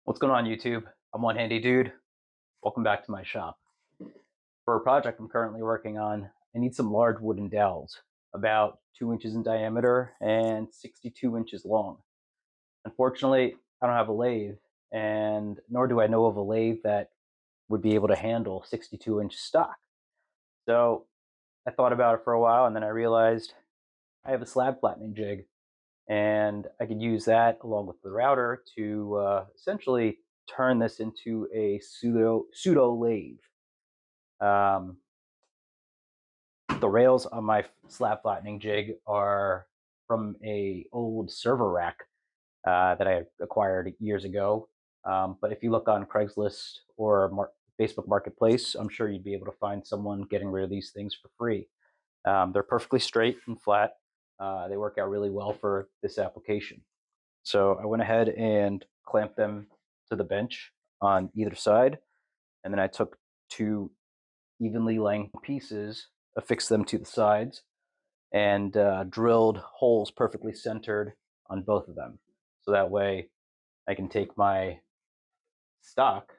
What's going on, YouTube? I'm One Handy Dude. Welcome back to my shop. For a project I'm currently working on, I need some large wooden dowels, about 2 inches in diameter and 62 inches long. Unfortunately, I don't have a lathe, and nor do I know of a lathe that would be able to handle 62-inch stock. So I thought about it for a while, and then I realized I have a slab flattening jig, and I could use that along with the router to essentially turn this into a pseudo lathe. Um, the rails on my slab flattening jig are from a old server rack that I acquired years ago. But if you look on Craigslist or Facebook Marketplace, I'm sure you'd be able to find someone getting rid of these things for free. They're perfectly straight and flat. They work out really well for this application. So I went ahead and clamped them to the bench on either side, and then I took two evenly length pieces, affixed them to the sides, and drilled holes perfectly centered on both of them. So that way I can take my stock,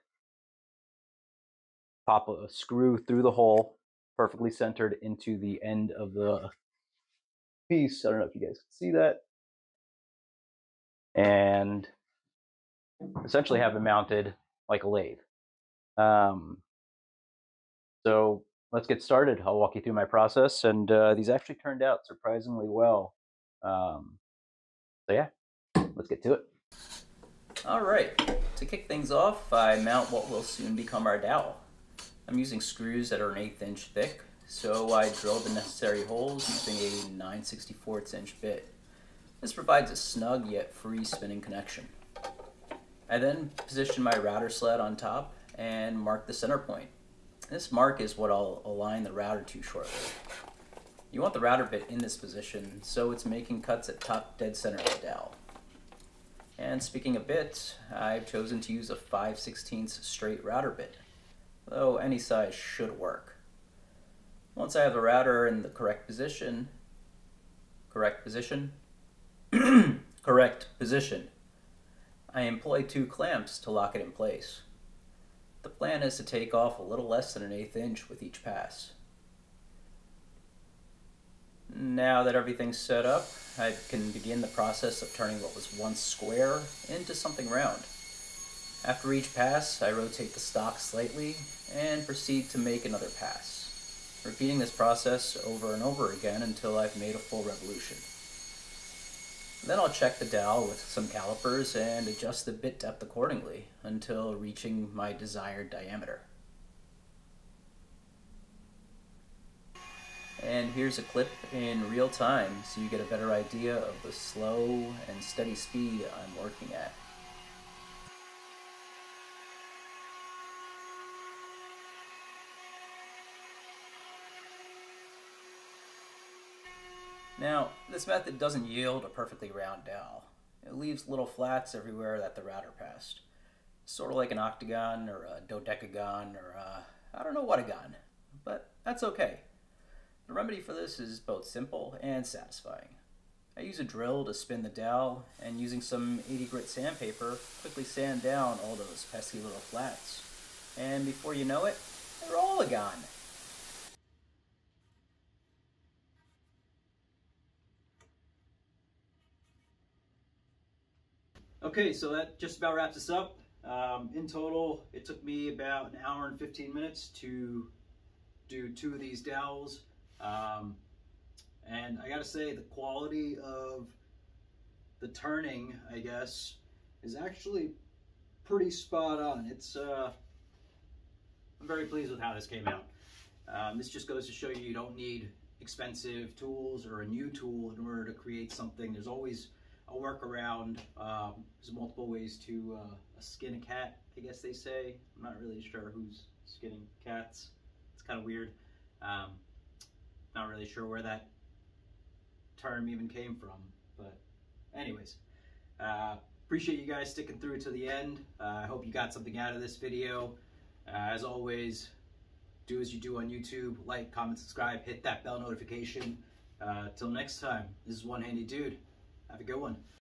pop a screw through the hole, perfectly centered into the end of the piece. I don't know if you guys can see that. And essentially have it mounted like a lathe. So let's get started. I'll walk you through my process, and these actually turned out surprisingly well. So yeah, let's get to it. All right, to kick things off, I mount what will soon become our dowel. I'm using screws that are an 1/8 inch thick, so I drilled the necessary holes using a 9/64 inch bit. This provides a snug yet free spinning connection. I then position my router sled on top and mark the center point. This mark is what I'll align the router to shortly. You want the router bit in this position so it's making cuts at top dead center of the dowel. And speaking of bits, I've chosen to use a 5/16 straight router bit, though any size should work. Once I have the router in the correct position, I employ 2 clamps to lock it in place. The plan is to take off a little less than an 1/8 inch with each pass. Now that everything's set up, I can begin the process of turning what was once square into something round. After each pass, I rotate the stock slightly and proceed to make another pass, repeating this process over and over again until I've made a full revolution. Then I'll check the dowel with some calipers and adjust the bit depth accordingly until reaching my desired diameter. And here's a clip in real time so you get a better idea of the slow and steady speed I'm working at. Now, this method doesn't yield a perfectly round dowel. It leaves little flats everywhere that the router passed. Sort of like an octagon or a dodecagon or I don't know what again, but that's okay. The remedy for this is both simple and satisfying. I use a drill to spin the dowel, and using some 80 grit sandpaper, quickly sand down all those pesky little flats. And before you know it, they're all gone. Okay, so that just about wraps us up. In total, it took me about 1 hour and 15 minutes to do 2 of these dowels. And I gotta say, the quality of the turning, I guess, is actually pretty spot on. I'm very pleased with how this came out. This just goes to show you don't need expensive tools or a new tool in order to create something. There's always a workaround. There's multiple ways to skin a cat, I guess they say. I'm not really sure who's skinning cats. It's kind of weird. Not really sure where that term even came from, but anyways, appreciate you guys sticking through to the end. I hope you got something out of this video. As always, do as you do on YouTube, like, comment, subscribe, hit that bell notification. Till next time, this is One Handy Dude. Have a good one.